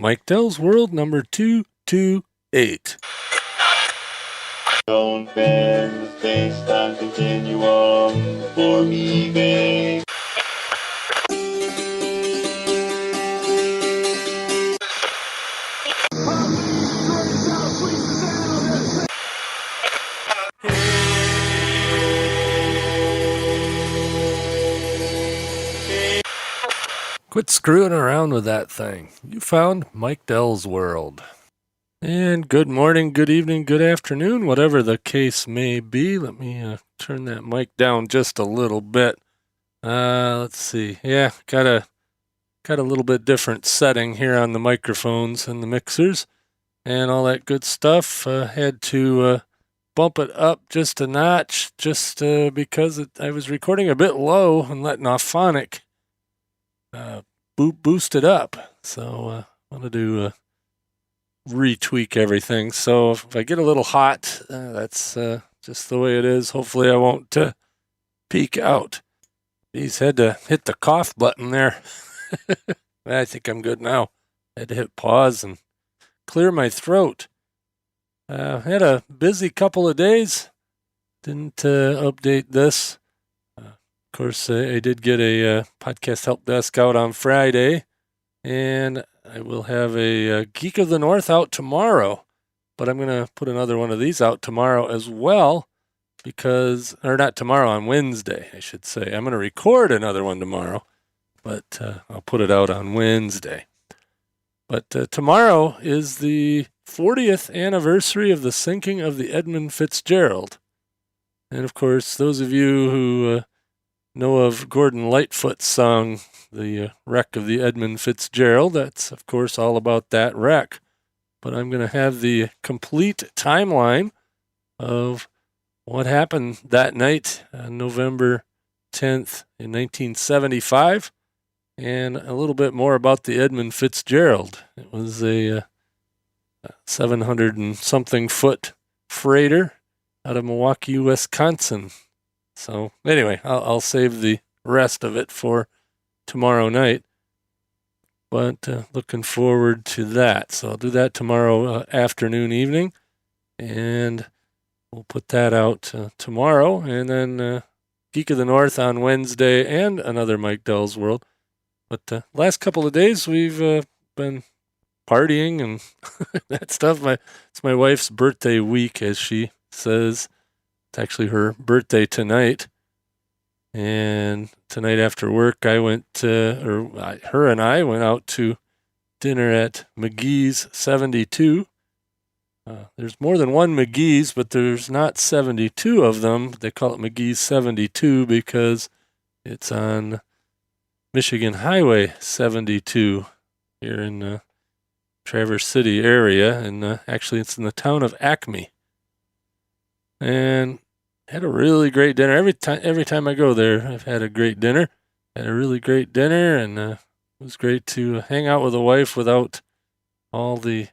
Mike Dell's World number 228. Don't bend the space-time continuum for me, babe. Quit screwing around with that thing. You found Mike Dell's World. And good morning, good evening, good afternoon, whatever the case may be. Let me turn that mic down just a little bit. Let's see. Yeah, got a little bit different setting here on the microphones and the mixers and all that good stuff. Had to bump it up just a notch just because I was recording a bit low and letting off phonic boost it up. So I want to retweak everything. So if I get a little hot, that's just the way it is. Hopefully I won't peak out. Geez, had to hit the cough button there. I think I'm good now. Had to hit pause and clear my throat. Had a busy couple of days. Didn't update this. Of course, I did get a podcast help desk out on Friday, and I will have a Geek of the North out tomorrow. But I'm going to put another one of these out tomorrow as well, or not tomorrow, on Wednesday, I should say. I'm going to record another one tomorrow, but I'll put it out on Wednesday. But tomorrow is the 40th anniversary of the sinking of the Edmund Fitzgerald. And of course, those of you who know of Gordon Lightfoot's song, The Wreck of the Edmund Fitzgerald, that's of course all about that wreck. But I'm going to have the complete timeline of what happened that night on November 10th in 1975, and a little bit more about the Edmund Fitzgerald. It was a 700 and something foot freighter out of Milwaukee, Wisconsin. So anyway, I'll save the rest of it for tomorrow night. But looking forward to that. So I'll do that tomorrow afternoon, evening, and we'll put that out tomorrow. And then Geek of the North on Wednesday and another Mike Dell's World. But last couple of days we've been partying and that stuff. It's my wife's birthday week, as she says. It's actually her birthday tonight. And tonight after work, her and I went out to dinner at McGee's 72. There's more than one McGee's, but there's not 72 of them. They call it McGee's 72 because it's on Michigan Highway 72 here in Traverse City area. And actually, it's in the town of Acme. And had a really great dinner. Every time I go there, I've had a great dinner. Had a really great dinner, and it was great to hang out with a wife without all the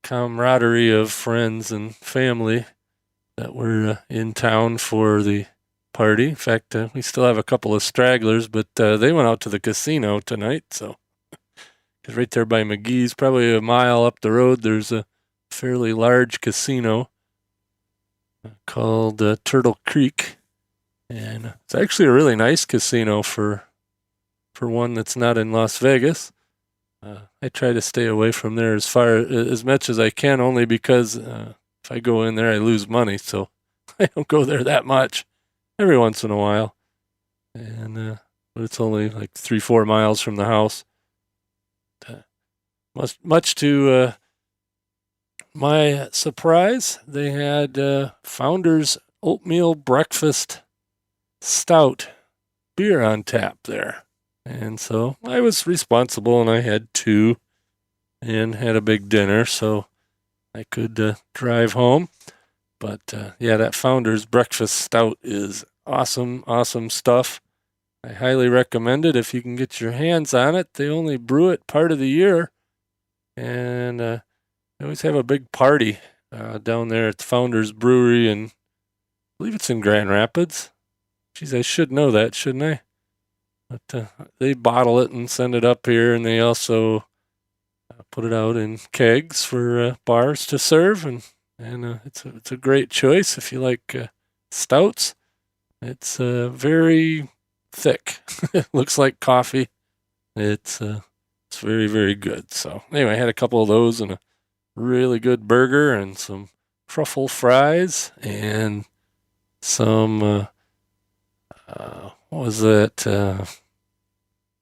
camaraderie of friends and family that were in town for the party. In fact, we still have a couple of stragglers, but they went out to the casino tonight. So, because right there by McGee's, probably a mile up the road, there's a fairly large casino called Turtle Creek, and it's actually a really nice casino for one that's not in Las Vegas. I try to stay away from there as much as I can, only because if I go in there, I lose money, so I don't go there that much. Every once in a while, and but it's only like 3-4 miles from the house. Much to my surprise, they had Founder's Oatmeal Breakfast Stout beer on tap there. And so I was responsible, and I had 2 and had a big dinner, so I could drive home. But yeah, that Founder's Breakfast Stout is awesome, awesome stuff. I highly recommend it if you can get your hands on it. They only brew it part of the year, and they always have a big party down there at the Founders Brewery, and I believe it's in Grand Rapids. Geez, I should know that, shouldn't I? But they bottle it and send it up here, and they also put it out in kegs for bars to serve, and it's a great choice if you like stouts. It's very thick. It looks like coffee. It's very, very good. So anyway, I had a couple of those and a really good burger and some truffle fries and some what was that?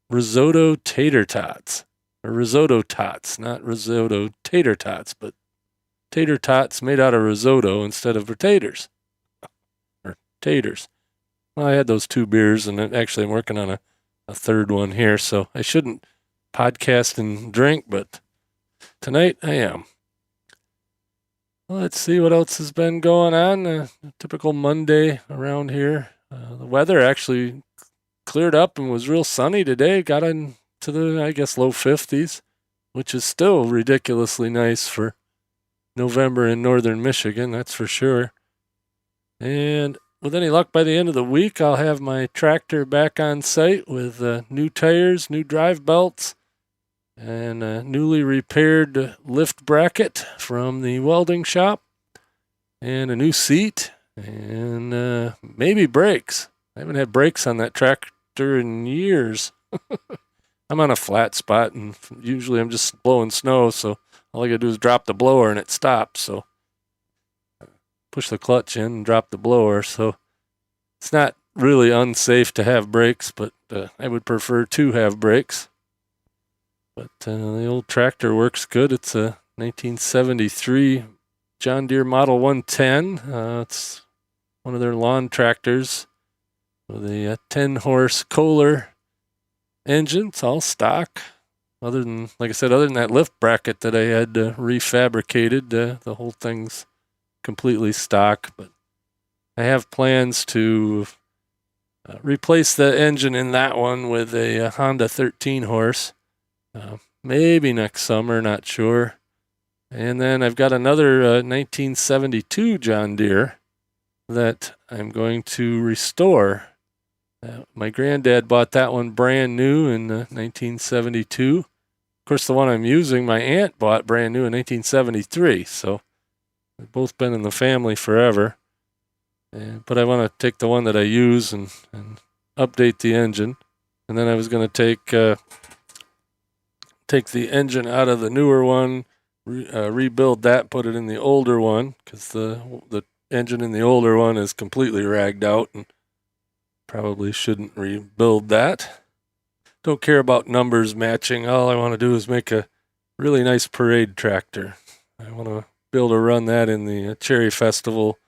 Risotto tater tots. Or risotto tots, not risotto tater tots, but tater tots made out of risotto instead of potatoes or taters. Well, I had those 2 beers, and actually I'm working on a third one here, so I shouldn't podcast and drink, but tonight I am. Well, let's see what else has been going on. A typical Monday around here. The weather actually cleared up and was real sunny today. Got into the, I guess, low 50s, which is still ridiculously nice for November in northern Michigan, that's for sure. And with any luck, by the end of the week, I'll have my tractor back on site with new tires, new drive belts, and a newly repaired lift bracket from the welding shop, and a new seat, and maybe brakes. I haven't had brakes on that tractor in years. I'm on a flat spot, and usually I'm just blowing snow, so all I gotta do is drop the blower and it stops. So push the clutch in and drop the blower. So it's not really unsafe to have brakes, but I would prefer to have brakes. But the old tractor works good. It's a 1973 John Deere Model 110. It's one of their lawn tractors with a 10-horse Kohler engine. It's all stock. Other than, like I said, other than that lift bracket that I had refabricated, the whole thing's completely stock. But I have plans to replace the engine in that one with a Honda 13-horse. Maybe next summer, not sure. And then I've got another 1972 John Deere that I'm going to restore. My granddad bought that one brand new in 1972. Of course, the one I'm using, my aunt bought brand new in 1973. So they've both been in the family forever. But I want to take the one that I use and update the engine. And then I was going to take the engine out of the newer one, rebuild that, put it in the older one, because the engine in the older one is completely ragged out and probably shouldn't rebuild that. Don't care about numbers matching. All I want to do is make a really nice parade tractor. I want to be able to run that in the Cherry Festival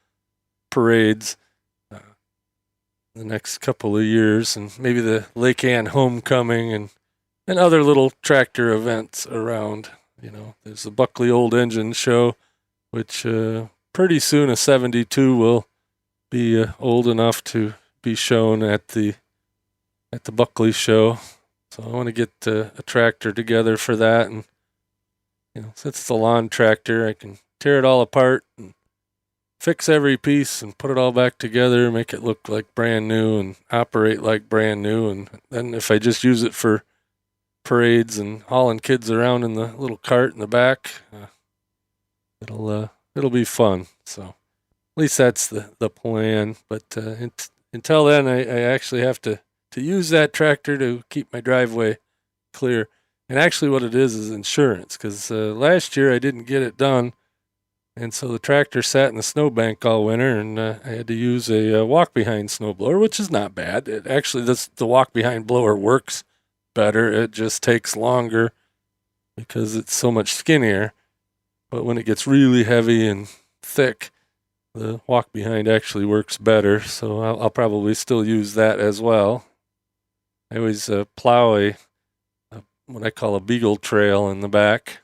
parades the next couple of years, and maybe the Lake Ann Homecoming and other little tractor events around. You know, there's the Buckley Old Engine Show, which pretty soon a 72 will be old enough to be shown at the Buckley show. So I want to get a tractor together for that, and since it's a lawn tractor, I can tear it all apart and fix every piece and put it all back together, make it look like brand new and operate like brand new. And then if I just use it for parades and hauling kids around in the little cart in the back, it'll be fun. So at least that's the plan. But until then, I actually have to use that tractor to keep my driveway clear. And actually what it is insurance, because last year I didn't get it done, and so the tractor sat in the snowbank all winter, and I had to use a walk-behind snowblower, which is not bad. It actually, the walk-behind blower works better. It just takes longer because it's so much skinnier. But when it gets really heavy and thick, the walk-behind actually works better, so I'll probably still use that as well. I always plow what I call a beagle trail in the back.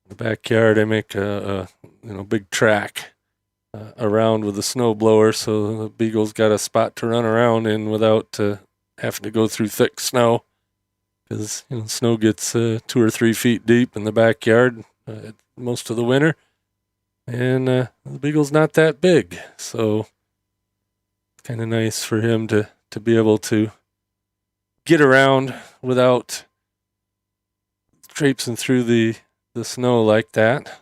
In the backyard, I make a big track around with the snow blower, so the beagle's got a spot to run around in without having to go through thick snow. Because snow gets 2 or 3 feet deep in the backyard most of the winter, and the beagle's not that big, so it's kind of nice for him to be able to get around without traipsing through the the snow like that.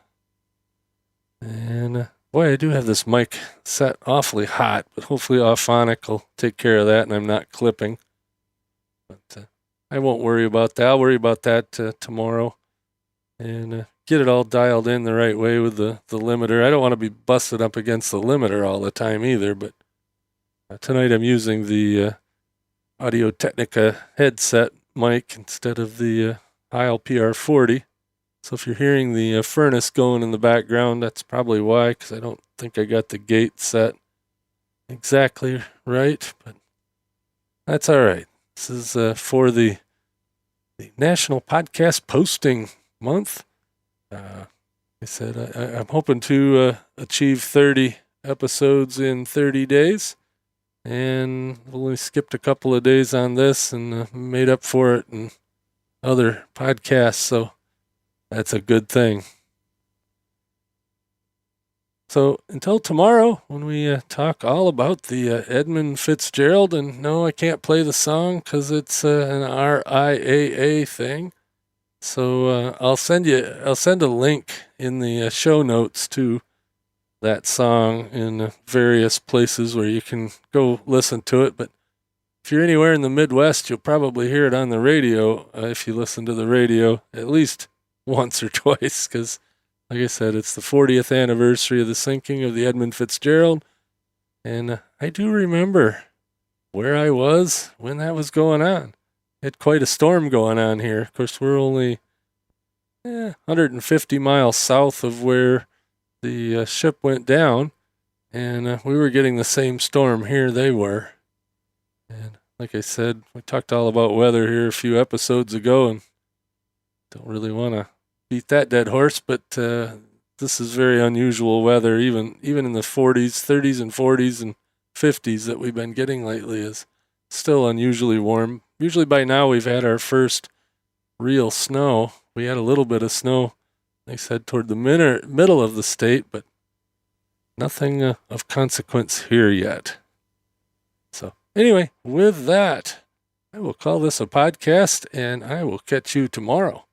And boy, I do have this mic set awfully hot, but hopefully Auphonic will take care of that and I'm not clipping. But I won't worry about that. I'll worry about that tomorrow and get it all dialed in the right way with the limiter. I don't want to be busted up against the limiter all the time either, but tonight I'm using the Audio-Technica headset mic instead of the Heil PR40. So if you're hearing the furnace going in the background, that's probably why, because I don't think I got the gate set exactly right, but that's all right. This is for the National Podcast Posting Month. I said I'm hoping to achieve 30 episodes in 30 days, and we've only skipped a couple of days on this and made up for it in other podcasts, so that's a good thing. So until tomorrow, when we talk all about the Edmund Fitzgerald, and no, I can't play the song because it's an RIAA thing. So I'll send a link in the show notes to that song in various places where you can go listen to it. But if you're anywhere in the Midwest, you'll probably hear it on the radio if you listen to the radio at least once or twice, because like I said, it's the 40th anniversary of the sinking of the Edmund Fitzgerald, and I do remember where I was when that was going on. Had quite a storm going on here. Of course, we're only 150 miles south of where the ship went down, and we were getting the same storm here they were. And like I said, we talked all about weather here a few episodes ago, and don't really want to beat that dead horse, but this is very unusual weather. Even in the 40s, 30s and 40s and 50s that we've been getting lately is still unusually warm. Usually by now we've had our first real snow. We had a little bit of snow, they said, toward the middle of the state, but nothing of consequence here yet. So anyway, with that, I will call this a podcast, and I will catch you tomorrow.